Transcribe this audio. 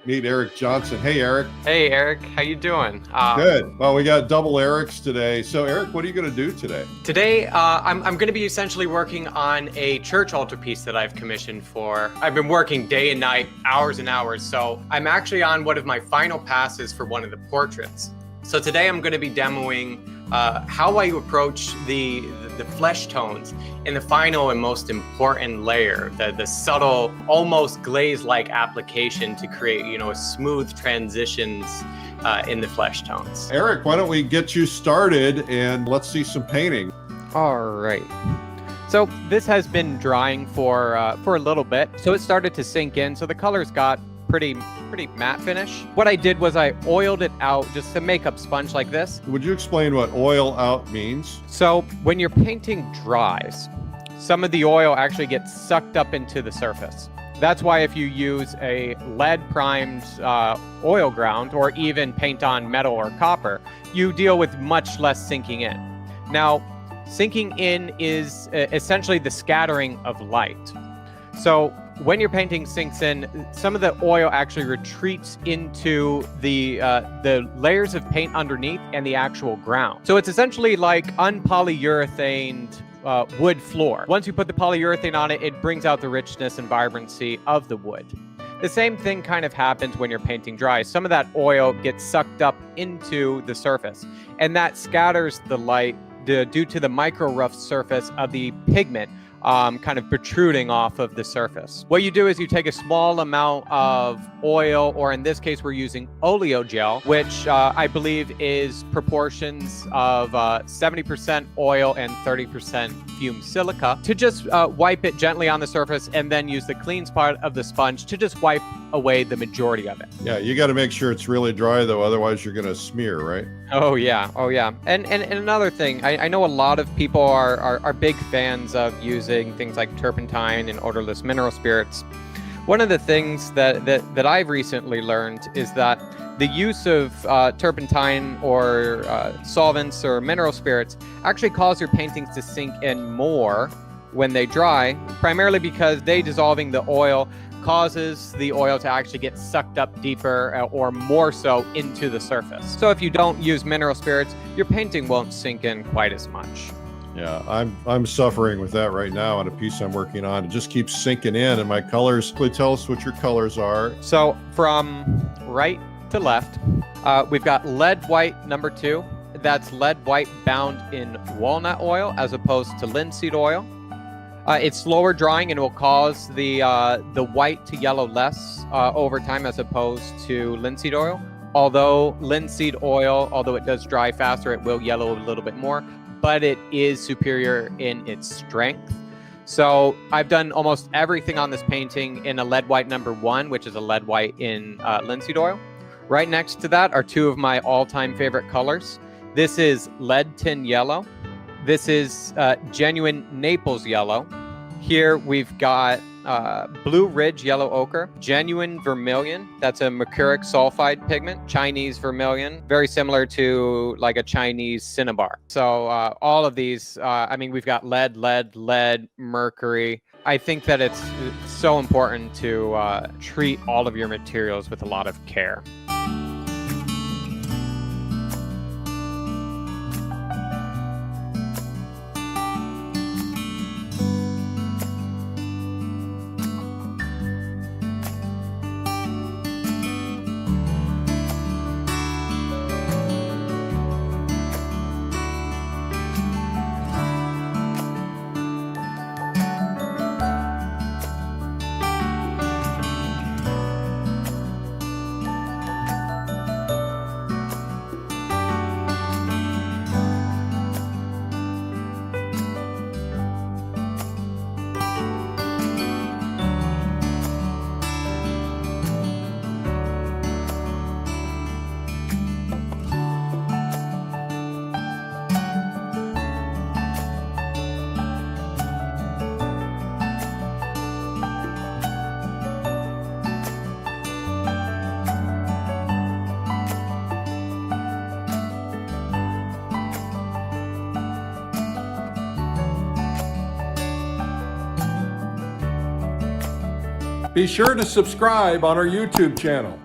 meet Eric Johnson. Hey, Eric. Hey, Eric, how you doing? Good. Well, we got double Erics today. So, Eric, what are you going to do today? Today, I'm going to be essentially working on a church altarpiece that I've commissioned for. I've been working day and night, hours and hours. So I'm actually on one of my final passes for one of the portraits. So today I'm going to be demoing how I approach the flesh tones in the final and most important layer, the subtle, almost glaze-like application to create, smooth transitions in the flesh tones. Eric, why don't we get you started and let's see some painting. All right. So this has been drying for a little bit, so it started to sink in. So the colors got pretty matte finish. What I did was I oiled it out just to make up sponge like this. Would you explain what oil out means? So when your painting dries, some of the oil actually gets sucked up into the surface. That's why if you use a lead primed oil ground or even paint on metal or copper, you deal with much less sinking in. Now, sinking in is essentially the scattering of light. So when your painting sinks in, some of the oil actually retreats into the layers of paint underneath and the actual ground. So it's essentially like unpolyurethaned wood floor. Once you put the polyurethane on it, it brings out the richness and vibrancy of the wood. The same thing kind of happens when your painting dries. Some of that oil gets sucked up into the surface, and that scatters the light due to the micro rough surface of the pigment kind of protruding off of the surface. What you do is you take a small amount of oil, or in this case, we're using oleo gel, which I believe is proportions of 70% oil and 30% fumed silica, to just wipe it gently on the surface and then use the clean spot of the sponge to just wipe away the majority of it. Yeah, you got to make sure it's really dry though, otherwise you're going to smear, right? Oh yeah. And another thing, I know a lot of people are big fans of using things like turpentine and odorless mineral spirits. One of the things that I've recently learned is that the use of turpentine or solvents or mineral spirits actually cause your paintings to sink in more when they dry, primarily because they dissolving the oil causes the oil to actually get sucked up deeper or more so into the surface. So if you don't use mineral spirits, your painting won't sink in quite as much. Yeah, I'm suffering with that right now on a piece I'm working on. It just keeps sinking in, and my colors. Please tell us what your colors are. So from right to left, we've got lead white number 2. That's lead white bound in walnut oil as opposed to linseed oil. It's slower drying and will cause the white to yellow less over time as opposed to linseed oil. Although linseed oil, although it does dry faster, it will yellow a little bit more, but it is superior in its strength. So I've done almost everything on this painting in a lead white number 1, which is a lead white in linseed oil. Right next to that are 2 of my all-time favorite colors. This is lead tin yellow. This is genuine Naples yellow. Here we've got Blue Ridge yellow ochre, genuine vermilion. That's a mercuric sulfide pigment, Chinese vermilion, very similar to like a Chinese cinnabar. So all of these, we've got lead, mercury. I think that it's so important to treat all of your materials with a lot of care. Be sure to subscribe on our YouTube channel.